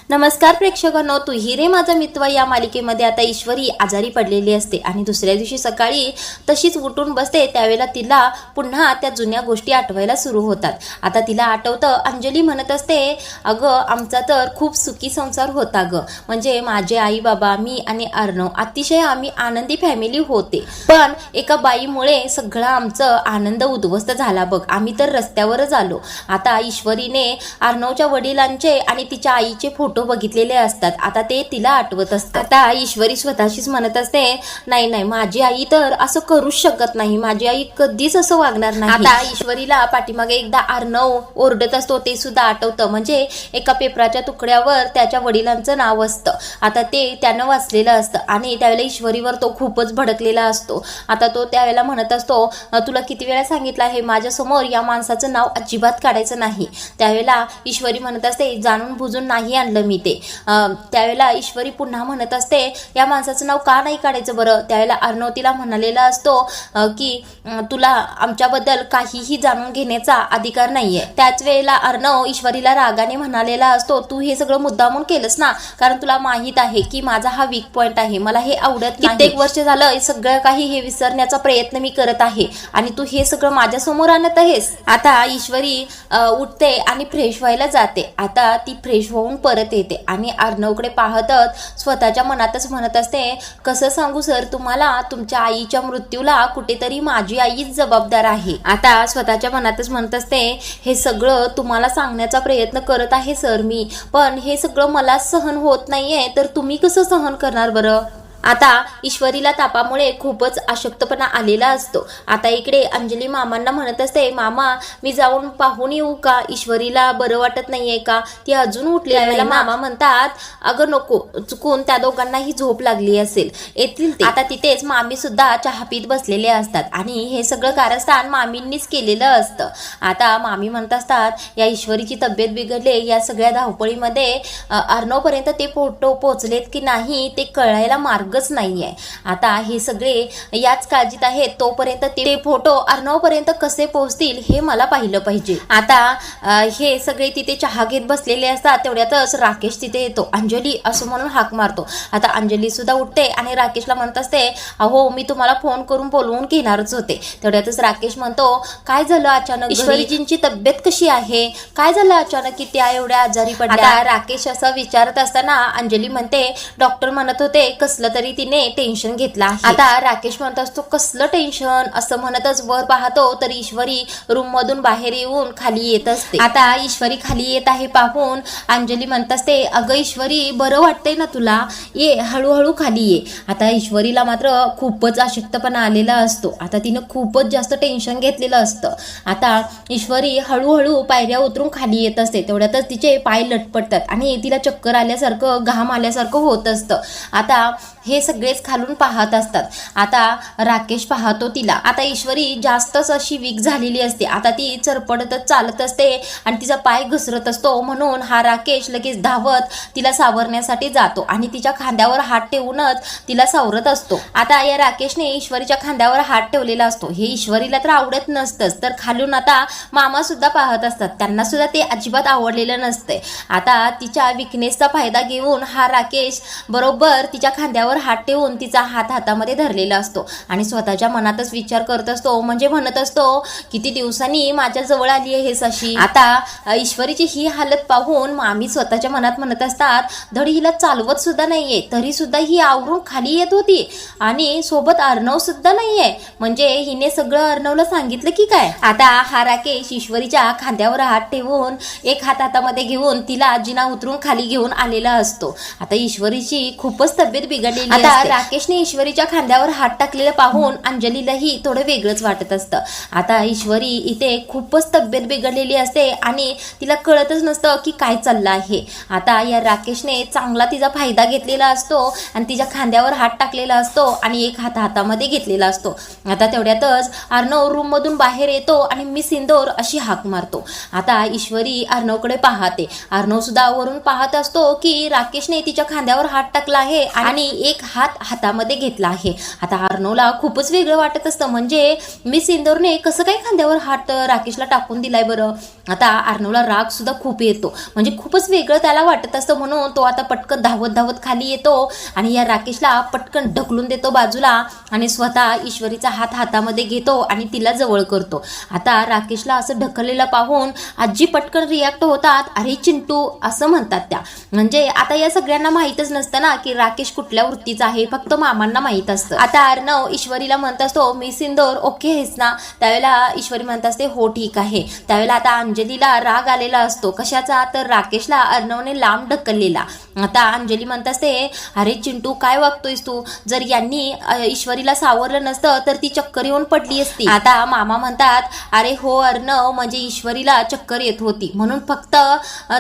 नमस्कार प्रेक्षकांनो, तू ही रे माझा मित्र या मालिकेमध्ये आता ईश्वरी आजारी पडलेली असते आणि दुसऱ्या दिवशी सकाळी तशीच उठून बसते. त्यावेळेला तिला पुन्हा त्या जुन्या गोष्टी आठवायला सुरू होतात. आता तिला आठवतं, अंजली म्हणत असते, अगं आमचा तर खूप सुखी संसार होता ग, म्हणजे माझे आई बाबा, मी आणि अर्णव अतिशय आम्ही आनंदी फॅमिली होते. पण एका बाईमुळे सगळा आमचं आनंद उद्ध्वस्त झाला बघ, आम्ही तर रस्त्यावरच आलो. आता ईश्वरीने अर्णवच्या वडिलांचे आणि तिच्या आईचे फोटो बघितलेले असतात. आता ते तिला आठवत असतात. आता ईश्वरी स्वतःशीच म्हणत असते, नाही नाही, माझी आई तर असं करूच शकत नाही, माझी आई कधीच असं वागणार नाही. आता ईश्वरीला पाठीमागे एकदा अर्णव ओरडत असतो ते सुद्धा आठवतं, म्हणजे एका पेपराच्या तुकड्यावर त्याच्या वडिलांचं नाव असतं. आता ते त्यानं वाचलेलं असतं आणि त्यावेळेला ईश्वरीवर तो खूपच भडकलेला असतो. आता तो त्यावेळेला म्हणत असतो, तुला किती वेळा सांगितलं आहे माझ्या समोर या माणसाचं नाव अजिबात काढायचं नाही. त्यावेळेला ईश्वरी म्हणत असते, जाणून बुजून नाही आणलं मी ते. त्यावेळेला ईश्वरी पुन्हा म्हणत असते, या माणसाचं नाव का नाही काढायचं बरं. त्यावेळेला अर्णव तिला म्हणालेला असतो की तुला आमच्याबद्दल काहीही जाणून घेण्याचा अधिकार नाहीये. त्याच वेळेला अर्णव ईश्वरीला रागाने म्हणालेला असतो, तू हे सगळं मुद्दामून केलंस ना, कारण तुला माहित आहे की माझा हा वीक पॉइंट आहे, मला हे आवडत नाही. कित्येक वर्ष झालं सगळं काही हे विसरण्याचा प्रयत्न मी करत आहे आणि तू हे सगळं माझ्या समोर आणत आहेस. आता ईश्वरी उठते आणि फ्रेश व्हायला जाते. आता ती फ्रेश होऊन परत येते आणि अर्णवकडे पाहतच स्वतःच्या मनातच म्हणत असते, कसं सांगू सर तुम्हाला, तुमच्या आईच्या मृत्यूला कुठेतरी माझी आईच जबाबदार आहे. आता स्वतःच्या मनातच म्हणत असते, हे सगळं तुम्हाला सांगण्याचा प्रयत्न करत आहे सर मी, पण हे सगळं मला सहन होत नाहीये, तर तुम्ही कसं सहन करणार बरं. आता ईश्वरीला तापामुळे खूपच अशक्तपणा आलेला असतो. आता इकडे अंजली मामांना म्हणत असते, मामा मी जाऊन पाहून येऊ का, ईश्वरीला बरं वाटत नाहीये का, ती अजून उठली नाही. मामा म्हणतात, अगं नको, चुकून त्या दोघांनाही झोप लागली असेल, येतील ते. आता तिथेच मामी सुद्धा चहा पीत बसलेले असतात आणि हे सगळं कारस्थान मामींनीच केलेलं असतं. आता मामी म्हणत असतात, या ईश्वरीची तब्येत बिघडले, या सगळ्या धावपळीमध्ये अर्णवपर्यंत ते फोटो पोहोचलेत की नाही ते कळायला मार्ग नाहीये. आता हे सगळे याच काळजीत आहेत, तोपर्यंत ते फोटो अर्णवपर्यंत कसे पोहोचतील हे मला पाहिलं पाहिजे. आता हे सगळे तिथे चहा घेत बसलेले असतात. तेवढ्यातच राकेश तिथे येतो. अंजली असं म्हणून हाक मारतो. आता अंजली सुद्धा उठते आणि राकेशला म्हणत असते, अहो मी तुम्हाला फोन करून बोलवून घेणारच होते. तेवढ्यातच राकेश म्हणतो, काय झालं अचानक, ईश्वरीजींची तब्येत कशी आहे, काय झालं अचानक की त्या एवढ्या आजारी पडल्या. राकेश असं विचारत असताना अंजली म्हणते, डॉक्टर म्हणत होते कसलं तरी तिने टेन्शन घेतला आहे. आता राकेश म्हणत असतो, कसलं टेन्शन, असं म्हणतच वर पाहतो तर ईश्वरी रूम मधून बाहेर येऊन खाली येत असते. आता ईश्वरी खाली येत आहे पाहून अंजली म्हणत असते, अगं ईश्वरी बरं वाटतंय ना तुला, ये हळूहळू खाली ये. आता ईश्वरीला मात्र खूपच अशक्तपणा आलेला असतो. आता तिनं खूपच जास्त टेन्शन घेतलेलं असतं. आता ईश्वरी हळूहळू पायऱ्या उतरून खाली येत असते. तेवढ्यातच तिचे पाय लटपटतात आणि तिला चक्कर आल्यासारखं, घाम आल्यासारखं होत असतं. आता हे सगळेच खालून पाहत असतात. आता राकेश पाहतो तिला. आता ईश्वरी जास्तच अशी वीक झालेली असते. आता ती चरपडतच चालत असते आणि तिचा पाय घसरत असतो, म्हणून हा राकेश लगेच धावत तिला सावरण्यासाठी जातो आणि तिच्या खांद्यावर हात ठेवूनच तिला सावरत असतो. आता या राकेशने ईश्वरीच्या खांद्यावर हात ठेवलेला असतो. हे ईश्वरीला तर आवडत नसतंच, तर खालून आता मामा सुद्धा पाहत असतात, त्यांना सुद्धा ते अजिबात आवडलेलं नसते. आता तिच्या विकनेसचा फायदा घेऊन हा राकेश बरोबर तिच्या खांद्यावर हात ठेवून तिचा हात हातामध्ये धरलेला असतो आणि स्वतःच्या मनातच विचार करत असतो, म्हणजे म्हणत असतो, किती दिवसांनी माझ्या जवळ आली आहे अशी. आता ईश्वरीची ही हालत पाहून मामी स्वतःच्या मनात म्हणत असतात, धड हिला चालवत सुद्धा नाहीये तरी सुद्धा ही आवरून खाली येत होती आणि सोबत अर्णव सुद्धा नाहीये, म्हणजे हिने सगळं अर्णवला सांगितलं की काय. आता हा राकेश ईश्वरीच्या खांद्यावर हात ठेवून एक हात हातामध्ये घेऊन तिला जिना उतरून खाली घेऊन आलेला असतो. आता ईश्वरीची खूपच तब्येत बिघडली. आता राकेशने ईश्वरीच्या खांद्यावर हात टाकलेला पाहून अंजलीलाही थोडं वेगळंच वाटत असतं. आता ईश्वरी इथे खूपच तब्येत बिघडलेली असते आणि तिला कळतच नसतं की काय चाललं आहे. आता या राकेशने चांगला तिचा फायदा घेतलेला असतो आणि तिच्या खांद्यावर हात टाकलेला असतो आणि एक हात हातामध्ये घेतलेला असतो. आता तेवढ्यातच अर्णव रूम मधून बाहेर येतो आणि मी सिंदूर अशी हाक मारतो. आता ईश्वरी अर्णवकडे पाहते. अर्णव सुद्धा वरून पाहत असतो की राकेशने तिच्या खांद्यावर हात टाकला आहे आणि एक हात हातामध्ये घेतला आहे. आता अर्णवला खूपच वेगळं वाटत असतं, म्हणजे मिस इंदोरने कसं काय खांद्यावर हात राकेशला टाकून दिलाय बरं. आता अर्णवला राग सुद्धा खूप येतो, म्हणजे खूपच वेगळं त्याला वाटत असतं, म्हणून तो आता पटकन धावत धावत खाली येतो आणि या राकेशला पटकन ढकलून देतो बाजूला आणि स्वतः ईश्वरीचा हात हातामध्ये घेतो आणि तिला जवळ करतो. आता राकेशला असं ढकललेलं पाहून आजी पटकन रिॲक्ट होतात. अरे चिंटू असं म्हणतात त्या. म्हणजे आता या सगळ्यांना माहीतच नसतं ना की राकेश कुठल्या वृत्तीचा आहे, फक्त मामांना माहीत असतं. आता अर्णव ईश्वरीला म्हणत असतो मिस इंदोर ओके आहेस ना. त्यावेळेला ईश्वरी म्हणत असते हो ठीक आहे. त्यावेळेला आता अंजलीला राग आलेला असतो. कशाचा, तर राकेशला अर्णवने लांब ढकललेला. आता अंजली म्हणत असते अरे चिंटू काय वागतोयस तू, जर यांनी ईश्वरीला सावरलं नसतं तर ती चक्कर येऊन पडली असती. आता मामा म्हणतात अरे हो अर्णव, म्हणजे ईश्वरीला चक्कर येत होती म्हणून फक्त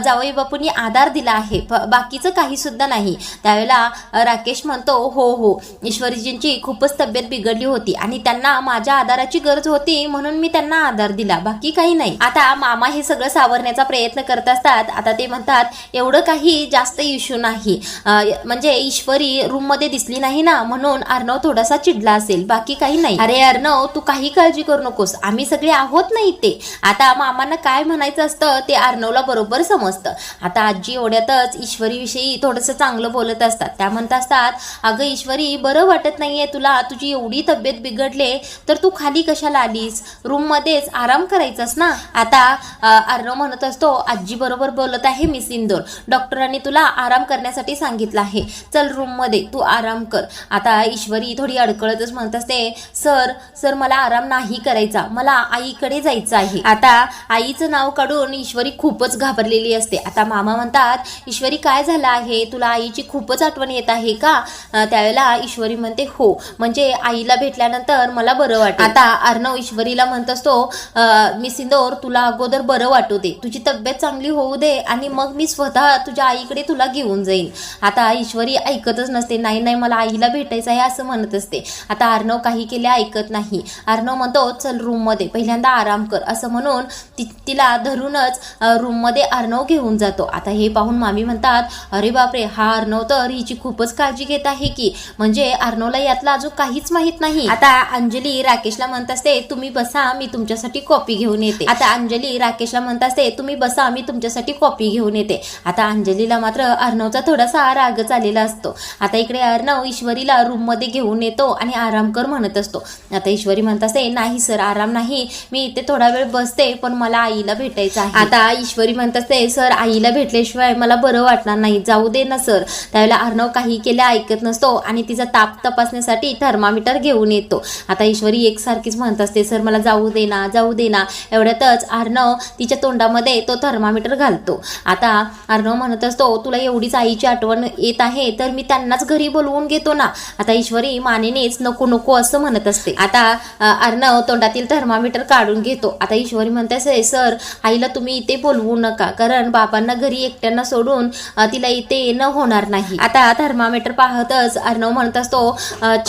जावई बापूंनी आधार दिला आहे, बाकीचं काही सुद्धा नाही. त्यावेळेला राकेश म्हणतो हो हो, ईश्वरीजींची खूपच तब्येत बिघडली होती आणि त्यांना माझ्या आधाराची गरज होती म्हणून मी त्यांना आधार दिला, बाकी काही नाही. आता मामा हे सगळं सावरण्याचा प्रयत्न करत असतात. आता ते म्हणतात एवढं काही जास्त इश्यू नाही, म्हणजे ईश्वरी रूम मध्ये दिसली नाही ना म्हणून अर्णव थोडासा चिडला असेल, बाकी काही नाही. अरे अर्णव तू काही काळजी करू नकोस, आम्ही सगळे आहोत नाही ते. आता मामांना काय म्हणायचं असतं ते अर्णवला बरोबर समजतं. आता आजी एवढ्यातच ईश्वरी विषयी थोडंसं चांगलं बोलत असतात. त्या म्हणत असतात अगं ईश्वरी बरं वाटत नाहीये तुला, तुझी एवढी तब्येत बिघडले तर तू खाली कशाला आलीस, रूम मध्येच आराम करायचास ना. आता अर्णव म्हणत असतो आजी बरोबर बोलत आहे मिस इंदोर, डॉक्टरांनी तुला आराम करण्यासाठी सांगितलं आहे, चल रूम मध्ये तू आराम कर. आता ईश्वरी थोडी अडकळतच म्हणत असते सर मला आराम नाही करायचा, मला आईकडे जायचं आहे. आता आईचं नाव काढून ईश्वरी खूपच घाबरलेली असते. आता मामा म्हणतात ईश्वरी काय झालं आहे, तुला आईची खूपच आठवण येत आहे का. त्यावेळेला ईश्वरी म्हणते हो, म्हणजे आईला भेटल्यानंतर मला बरं वाटतं. आता अर्णव ईश्वरीला म्हणत असतो मिस इंदोर तुला अगोदर बरं वाटू दे, तुझी तब्येत चांगली होऊ दे आणि मग मी स्वतः तुझ्या आईकडे तुला घेऊन जाईन. आता ईश्वरी ऐकतच नसते, नाही नाही मला आईला भेटायचं आहे असं म्हणत असते. आता अर्णव काही केले ऐकत नाही. अर्णव म्हणतो चल रूम मध्ये पहिल्यांदा आराम कर असं म्हणून तिला धरूनच रूम मध्ये अर्णव घेऊन जातो. आता हे पाहून मामी म्हणतात अरे बापरे, हा अर्णव तर हिची खूपच काळजी घेत आहे की, म्हणजे अर्णवला यातलं अजून काहीच माहित नाही. आता अंजली राकेशला म्हणत असते तुम्ही बसा मी तुमच्यासाठी कॉफी घेऊन येते. आता अंजली राकेशला म्हणत असते तुम्ही बसा मी तुमच्यासाठी कॉफी घेऊन येते. आता अंजलीला मात्र अर्णवचा थोडासा रागच आलेला असतो. आता इकडे अर्णव ईश्वरीला रूम मध्ये घेऊन येतो आणि आराम कर म्हणत असतो. आता ईश्वरी म्हणत असते नाही सर आराम नाही, मी इथे थोडा वेळ बसते पण मला आईला भेटायचं आहे. आता ईश्वरी म्हणत असते सर आईला भेटल्याशिवाय मला बरं वाटणार नाही, जाऊ दे ना सर. त्यावेळेला अर्णव काही केले ऐकत नसतो आणि तिचा ताप तपासण्यासाठी थर्मामीटर घेऊन येतो. आता ईश्वरी एकसारखीच म्हणत असते सर मला जाऊ दे ना जाऊ दे ना. एवढ्यातच अर्णव तिच्या तोंडामध्ये तो थर्मामीटर घालतो. आता अर्णव म्हणत असतो तुला एवढीच आईची आठवण येत आहे तर मी त्यांनाच घरी बोलवून घेतो ना. आता ईश्वरी मानेनेच नको नको असं म्हणत असते. आता अर्णव तोंडातील थर्मामीटर काढून घेतो. आता ईश्वरी म्हणते सर आईला तुम्ही इथे बोलवू नका, कारण बाबांना घरी एकट्यांना सोडून तिला इथे येणं होणार नाही. आता थर्मामीटर पाहतच अर्णव म्हणत असतो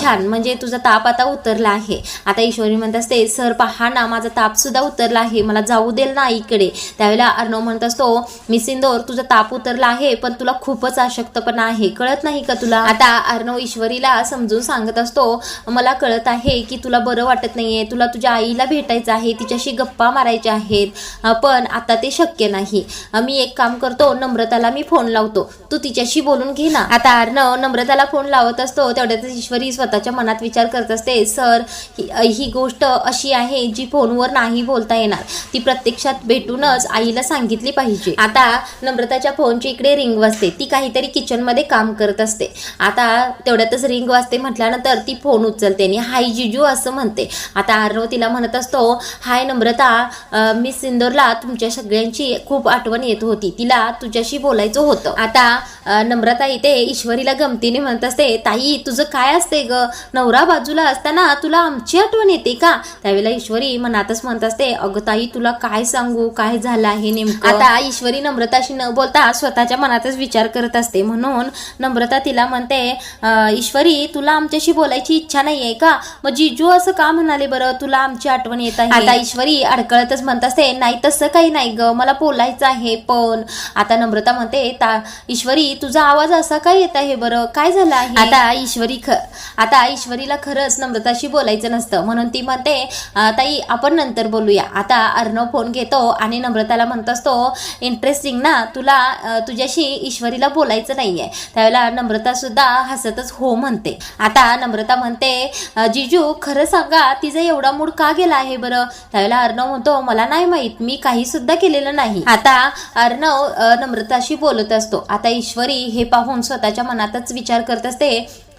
छान, म्हणजे तुझा ताप आता उतरला आहे. आता ईश्वरी म्हणत असते सर पहा ना माझा ताप सुद्धा उतरला आहे, मला जाऊ देल ना आईकडे. त्यावेळेला अर्णव म्हणत असतो मिस इंदोर तुझा ताप उतरला आहे पण तुला खूपच अशक्तपणा आहे, कळत नाही का तुला. आता अर्णव ईश्वरीला समजून सांगत असतो मला कळत आहे की तुला बरं वाटत नाहीये, तुला तुझ्या आईला भेटायचं आहे, तिच्याशी गप्पा मारायच्या आहेत, पण आता ते शक्य नाही. मी एक काम करतो नम्रताला मी फोन लावतो, तू तिच्याशी बोलून घे ना. आता अर्णव नम्रताला फोन लावत असतो. तेवढ्यातच ईश्वरी स्वतःच्या मनात विचार करत असते सर ही गोष्ट अशी आहे जी फोनवर नाही बोलता येणार, ती प्रत्यक्षात भेटूनच आईला सांगितली पाहिजे. आता नम्रताच्या फोनची इकडे रिंग वाजते, ती काहीतरी किचन मध्ये काम करत असते. आता तेवढ्यातच रिंग वाजते म्हटल्यानंतर ती फोन उचलते आणि हाय जिजू असं म्हणते. आता अर्णव तिला म्हणत असतो हाय नम्रता, मिस इंदोरला तुमच्या सगळ्यांची खूप आठवण येत होती, तिला तुझ्याशी बोलायचं होतं. आता नम्रता इथे ईश्वरीला गमतीने म्हणत असते ताई तुझं काय असते ग, नवरा बाजूला असताना तुला आमची आठवण येते का. त्यावेळेला ईश्वरी मनातच म्हणत असते अगं ताई तुला काय सांगू काय झालं आहे नेमकं. आता ईश्वरी नम्रताशी न बोलता स्वतःच्या मनातच विचार करत असते, म्हणून नम्रता तिला म्हणते ईश्वरी तुला आमच्याशी बोलायची इच्छा नाहीये का, मग जिजू असं का म्हणाले बरं, तुला आमची आठवण येत आहे. आता ईश्वरी अडकळतच म्हणत असते नाही तसं काही नाही ग, मला बोलायचं आहे पण. आता नम्रता म्हणते ईश्वरी तुझा आवाज असा काय येत आहे बरं, काय झालं आहे? आता ईश्वरीला खरंच नम्रताशी बोलायचं नसतं, म्हणून ती म्हणते ताई आपण नंतर बोलूया. आता अर्णव फोन घेतो आणि नम्रताला म्हणत असतो इंटरेस्टिंग ना, तुला तुझ्याशी ईश्वरीला बोलायचं नाहीये. त्यावेळेला नम्रता सुद्धा हसतच हो म्हणते. आता नम्रता म्हणते जिजू खरं सांगा तिचा एवढा मूड का गेला आहे बरं? त्यावेळेला अर्णव म्हणतो मला नाही माहित, मी काही सुद्धा केलेलं नाही. आता अर्णव नम्रताशी बोलत असतो. आता ईश्वरी हे पाहून स्वतःच्या मनातच विचार करत असते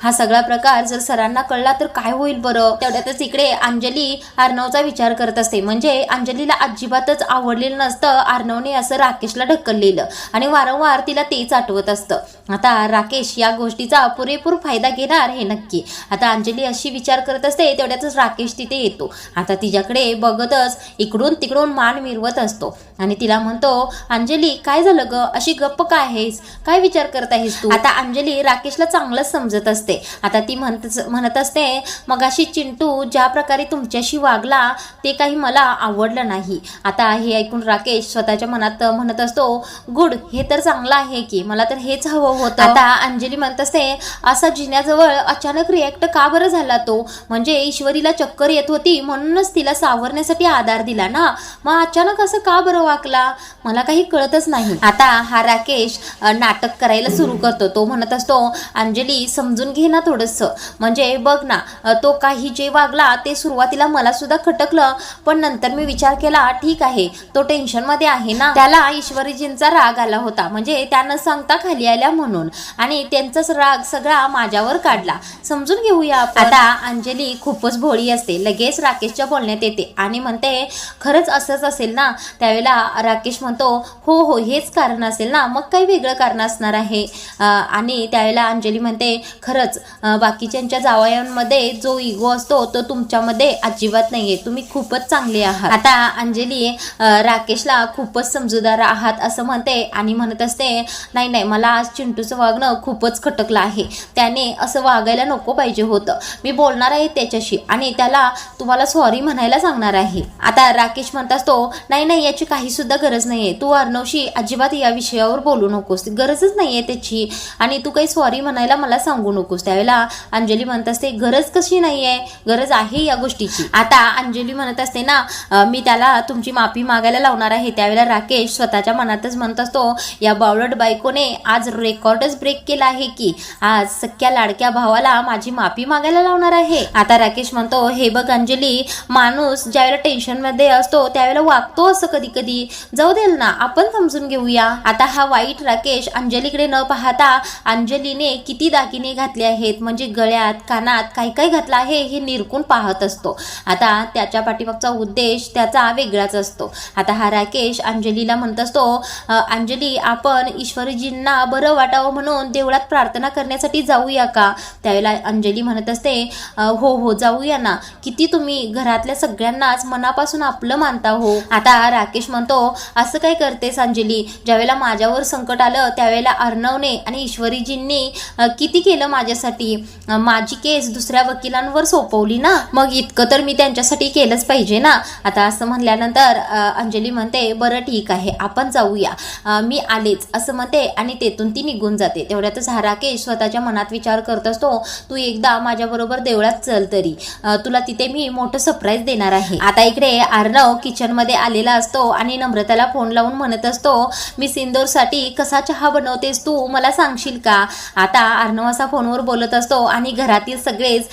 हा सगळा प्रकार जर सरांना कळला तर काय होईल बरं. तेवढ्यातच इकडे अंजली अर्णवचा विचार करत असते. म्हणजे अंजलीला अजिबातच आवडलेलं नसतं अर्णवने असं राकेशला ढकललेलं आणि वारंवार तिला तेच आठवत असतं. आता राकेश या गोष्टीचा पुरेपूर फायदा घेणार हे नक्की. आता अंजली अशी विचार करत असते. तेवढ्यातच राकेश तिथे येतो. आता तिच्याकडे बघतच इकडून तिकडून मान मिरवत असतो आणि तिला म्हणतो अंजली काय झालं ग, अशी गप्प काय आहेस, काय विचार करत आहेस तू? आता अंजली राकेशला चांगलंच समजत असते. आता ती म्हणत असते मगाशी चिंटू ज्या प्रकारे तुमच्याशी वागला ते काही मला आवडलं नाही. आता हे ऐकून राकेश स्वतःच्या मनात म्हणत असतो गुड, हे तर चांगलं आहे की, मला तर हेच हवं होतं. आता अंजली म्हणत असते असा जिन्याजवळ अचानक रिॲक्ट का बरं झाला तो? म्हणजे ईश्वरीला चक्कर येत होती म्हणूनच तिला सावरण्यासाठी आधार दिला ना, मग अचानक असं का बरं वागला? मला काही कळतच नाही. आता हा राकेश नाटक करायला सुरू करतो. तो म्हणत असतो अंजली समजून घे ना थोडंसं, म्हणजे बघ ना तो काही जे वागला ते सुरुवातीला मला सुद्धा खटकलं, पण नंतर मी विचार केला ठीक आहे तो टेन्शन मध्ये आहे ना, त्याला ईश्वरीजींचा राग आला होता, म्हणजे त्यानं सांगता खाली आल्या म्हणून, आणि त्यांचाच राग सगळा माझ्यावर काढला, समजून घेऊया आपण. आता अंजली खूपच भोळी असते, लगेच राकेशच्या बोलण्यात येते आणि म्हणते खरंच असंच असेल ना? त्यावेळेला राकेश म्हणतो हो हो हेच कारण असेल ना, मग काही वेगळं कारण असणार आहे. आणि त्यावेळेला अंजली म्हणते खरंच बाकीच्यांच्या जावयांमध्ये जो इगो असतो तो तुमच्यामध्ये अजिबात नाहीये, तुम्ही खूपच चांगले आहात. आता अंजली राकेशला खूपच समजूदार आहात असं म्हणते आणि म्हणत असते नाही नाही मला आज चिंटूचं वागणं खूपच खटकलं आहे, त्याने असं वागायला नको पाहिजे होतं, मी बोलणार आहे त्याच्याशी आणि त्याला तुम्हाला सॉरी म्हणायला सांगणार आहे. आता राकेश म्हणत असतो नाही नाही याची काही सुद्धा गरज नाहीये, तू अर्णवशी अजिबात या विषयावर बोलू नकोस, गरजच नाहीये त्याची, आणि तू काही सॉरी म्हणायला मला सांगू नकोस. त्यावेळेला अंजली म्हणत असते गरज कशी नाहीये, गरज आहे या गोष्टीची. आता अंजली म्हणत असते ना मी त्याला तुमची माफी मागायला लावणार आहे. त्यावेळेला राकेश स्वतःच्या मनातच म्हणत असतो या बावळट बायकोने आज रेकॉर्डच ब्रेक केला आहे की आज सख्या लाडक्या भावाला माझी माफी मागायला लावणार आहे. आता राकेश म्हणतो हे बघ अंजली, माणूस ज्यावेळेला टेन्शन मध्ये असतो त्यावेळेला वागतो असं कधी कधी, जाऊ देल ना आपण समजून घेऊया. आता हा वाईट राकेश अंजलीकडे न पाहता अंजलीने किती दागिने घातले आहेत, म्हणजे गळ्यात कानात काय काय घातलं आहे हे निरखून पाहत असतो. आता त्याच्या पाठीमागचा उद्देश त्याचा वेगळाच असतो. आता हा राकेश अंजलीला म्हणत असतो अंजली आपण ईश्वरजींना बरं वाटावं म्हणून देवळात प्रार्थना करण्यासाठी जाऊया का? त्यावेळेला अंजली म्हणत असते हो हो जाऊया ना, किती तुम्ही घरातल्या सगळ्यांनाच मनापासून आपलं मानता हो. आता राकेश म्हणतो असं काय करतेस अंजली, ज्यावेळेला माझ्यावर संकट आलं त्यावेळेला अर्णवने आणि ईश्वरीजींनी किती केलं माझ्यासाठी, माझी केस दुसऱ्या वकिलांवर सोपवली ना, मग इतकं तर मी त्यांच्यासाठी केलंच पाहिजे ना. आता असं म्हणल्यानंतर अंजली म्हणते बरं ठीक आहे आपण जाऊया, मी आलेच असं म्हणते आणि तेथून ती निघून जाते. तेवढ्यातच हा राकेश स्वतःच्या मनात विचार करत असतो तू एकदा माझ्या बरोबर देवळात चल तरी, तुला तिथे मी मोठं सरप्राईज देणार आहे. आता इकडे अर्णव किचन मध्ये आलेला असतो आणि नम्रताला फोन लावून म्हणत असतो मी सिंदूरसाठी कसा चहा बनवतेस तू मला सांगशील का? आता अर्णव असा फोनवर बोलत असतो आणि घरातील सगळेच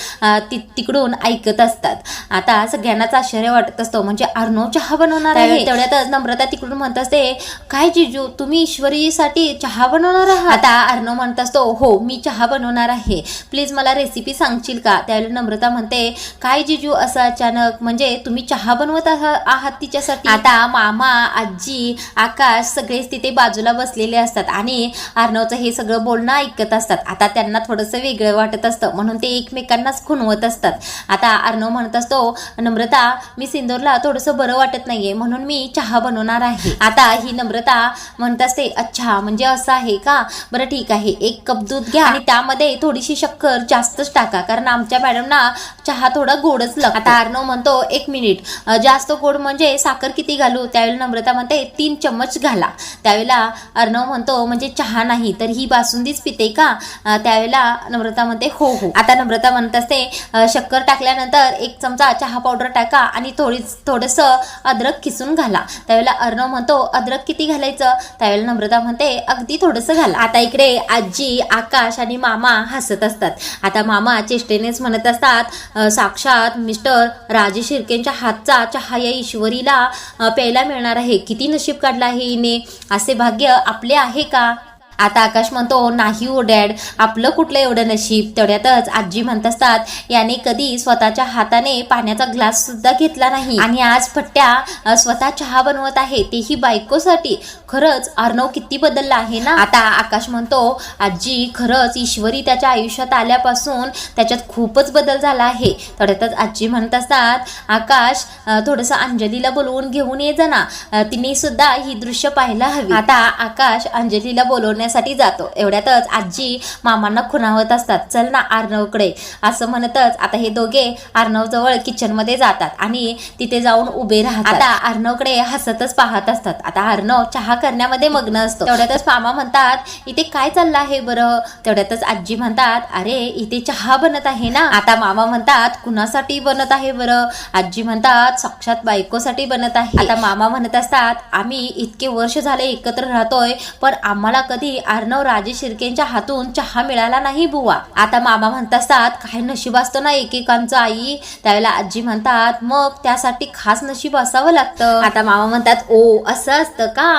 तिकडून ऐकत असतात. आता सगळ्यांनाच आश्चर्य वाटत असतो, म्हणजे अर्णव चहा बनवणार आहे. तेवढ्यातच नम्रता तिकडून म्हणत असते काय जिजू तुम्ही ईश्वरीसाठी चहा बनवणार आहात? आता अर्णव म्हणत असतो हो मी चहा बनवणार आहे, प्लीज मला रेसिपी सांगशील का? त्यावेळेला नम्रता म्हणते काय जिजू असं अचानक, म्हणजे तुम्ही चहा बनवत आहात तिच्यासाठी? आता मामा आजी आकाश सगळेच तिथे बाजूला बसलेले असतात आणि अर्णवचं हे सगळं बोलणं ऐकत असतात. आता त्यांना थोडंसं वेगळं वाटत असतं म्हणून ते एकमेकांनाच खुणवत असतात. आता अर्णव म्हणत असतो नम्रता मी सिंदूरला थोडंसं बरं वाटत नाहीये म्हणून मी चहा बनवणार आहे. आता ही नम्रता म्हणत असते अच्छा म्हणजे असं आहे का, बरं ठीक आहे 1 कप दूध घ्या आणि त्यामध्ये थोडीशी शक्कर जास्तच टाका कारण आमच्या मॅडमना चहा थोडा गोडच लागतो. आता अर्णव म्हणतो 1 मिनिट जास्त गोड म्हणजे साखर किती घालू? त्यावेळेला नम्रता म्हणते 3 चम्मच घाला. त्यावेळेला अर्णव म्हणतो म्हणजे चहा नाही तर ही बासुंदीच पिते का? त्यावेळेला नम्रता म्हणते हो हो. आता नम्रता म्हणत असते शक्कर टाकल्यानंतर 1 चमचा चहा पावडर टाका आणि थोडंसं अद्रक किसून घाला. त्यावेळेला अर्णव म्हणतो अद्रक किती घालायचं? त्यावेळेला नम्रता म्हणते अगदी थोडंसं घाला. आता इकडे आजी, आकाश आणि मामा हसत असतात. आता मामा चेष्टेनेच म्हणत असतात साक्षात मिस्टर राजे शिर्केंच्या हातचा चहा या ईश्वरीला प्यायला मिळणार आहे. किती नशीब काढलं आहे हिने, असे भाग्य आपले आहे का? आता आकाश म्हणतो नाही हो डॅड, आपलं कुठलं एवढं नशीब. तेवढ्यातच आजी म्हणत असतात याने कधी स्वतःच्या हाताने पाण्याचा ग्लास सुद्धा घेतला नाही आणि आज फट्ट्या स्वतः चहा बनवत आहे, तेही बायकोसाठी. खरंच अर्णव किती बदलला आहे ना. आता आकाश म्हणतो आजी खरंच ईश्वरी त्याच्या आयुष्यात आल्यापासून त्याच्यात खूपच बदल झाला आहे. तेवढ्यातच आजी म्हणत असतात आकाश थोडंसं अंजलीला बोलवून घेऊन ये जा ना, तिने सुद्धा ही दृश्य पाहायला हवी. आता आकाश अंजलीला बोलवण्यासाठी जातो. एवढ्यातच आजी मामांना खुणावत असतात चल ना अर्णवकडे, असं म्हणतच आता हे दोघे अर्णव जवळ किचन मध्ये जातात आणि तिथे जाऊन उभे राहतात. आता अर्णवकडे हसतच पाहत असतात. आता अर्णव चहा करण्यामध्ये मग्न असतो. तेवढ्यातच मामा म्हणतात इथे काय चाललं आहे बरं? तेवढ्यातच आजी म्हणतात अरे इथे चहा बनत आहे ना. आता मामा म्हणतात कुणासाठी बनत आहे बरं? आजी म्हणतात साक्षात बायकोसाठी बनत आहे. आता मामा म्हणत असतात आम्ही इतके वर्ष झाले एकत्र राहतोय पण आम्हाला कधी अर्णव राजे शिर्केंच्या हातून चहा मिळाला नाही बुवा. आता मामा म्हणत असतात काय नशीब असतं ना एकेकांचं आई. त्यावेळेला आजी म्हणतात मग त्यासाठी खास नशीब असावं लागतं. आता मामा म्हणतात ओ असं असतं का?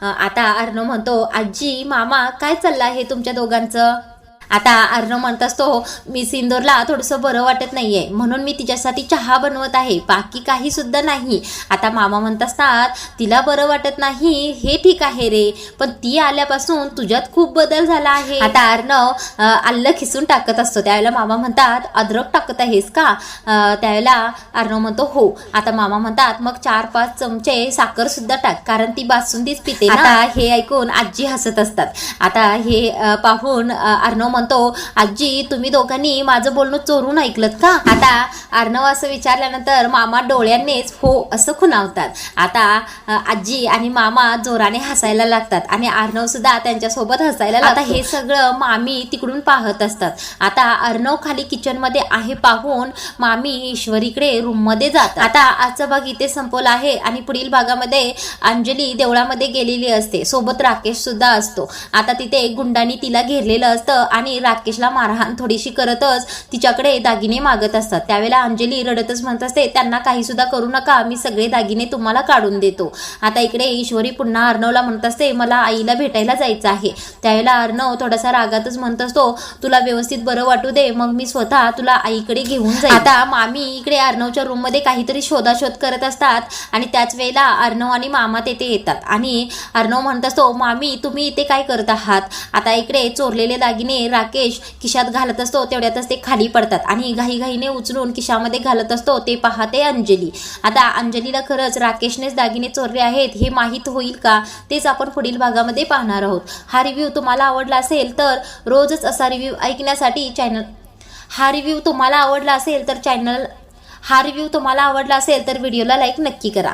आता अर्णव म्हणतो आजी मामा काय चाललं आहे तुमच्या दोघांचं? आता अर्णव म्हणत असतो मी सिंदूरला थोडंसं बरं वाटत नाहीये म्हणून मी तिच्यासाठी चहा बनवत आहे, बाकी काही सुद्धा नाही. आता मामा म्हणत असतात तिला बरं वाटत नाही हे ठीक आहे रे, पण ती आल्यापासून तुझ्यात खूप बदल झाला आहे. आता अर्णव आलं खिसून टाकत असतो. त्यावेळेला मामा म्हणतात अद्रक टाकत आहेस का? त्यावेळेला अर्णव म्हणतो हो. आता मामा म्हणतात मग 4-5 चमचे साखर सुद्धा टाक, कारण ती बासुंदीच पिते ना. आता हे ऐकून आजी हसत असतात. आता हे पाहून अर्णव म्हणतो आजी तुम्ही दोघांनी माझं बोलणं चोरून ऐकलत का? आता अर्णव असं विचारल्यानंतर मामा डोळ्यांनीच हो असं खुणावतात. आता आजी आणि मामा जोराने हसायला लागतात आणि अर्णव सुद्धा त्यांच्यासोबत हसायला लागतो. आता हे सगळं मामी तिकडून पाहत असतात. आता अर्णव खाली किचन मध्ये आहे पाहून मामी ईश्वरीकडे रूम मध्ये जातात. आता आजचा भाग इथे संपवला आहे आणि पुढील भागामध्ये अंजली देवळामध्ये गेलेली असते, सोबत राकेश सुद्धा असतो. आता तिथे गुंडांनी तिला घेरलेलं असतं आणि राकेशला मारहाण थोडीशी करतच तिच्याकडे दागिने मागत असतात. त्यावेळेला अंजली रडतच म्हणत असते त्यांना काही सुद्धा करू नका, मी सगळे दागिने तुम्हाला काढून देतो. आता इकडे ईश्वरी पुन्हा अर्णवला म्हणत असते मला आईला भेटायला जायचं आहे. त्यावेळेला अर्णव थोडासा रागातच म्हणत असतो तुला व्यवस्थित बरं वाटू दे, मग मी स्वतः तुला आईकडे घेऊन जाईल. आता मामी इकडे अर्णवच्या रूम मध्ये काहीतरी शोधाशोध करत असतात आणि त्याच वेळेला अर्णव आणि मामा तेथे येतात आणि अर्णव म्हणत असतो मामी तुम्ही इथे काय करत आहात? आता इकडे चोरलेले दागिने राकेश खिशात घालत असतो. तेवढ्यातच ते खाली पडतात आणि घाईघाईने उचलून खिशामध्ये घालत असतो. ते पाहते अंजली. आता अंजलीला खरंच राकेशनेच दागिने चोरले आहेत हे माहीत होईल का, तेच आपण पुढील भागामध्ये पाहणार आहोत. हा रिव्ह्यू तुम्हाला आवडला असेल तर रोजच असा रिव्ह्यू ऐकण्यासाठी हा रिव्ह्यू तुम्हाला आवडला असेल तर व्हिडिओला लाईक नक्की करा.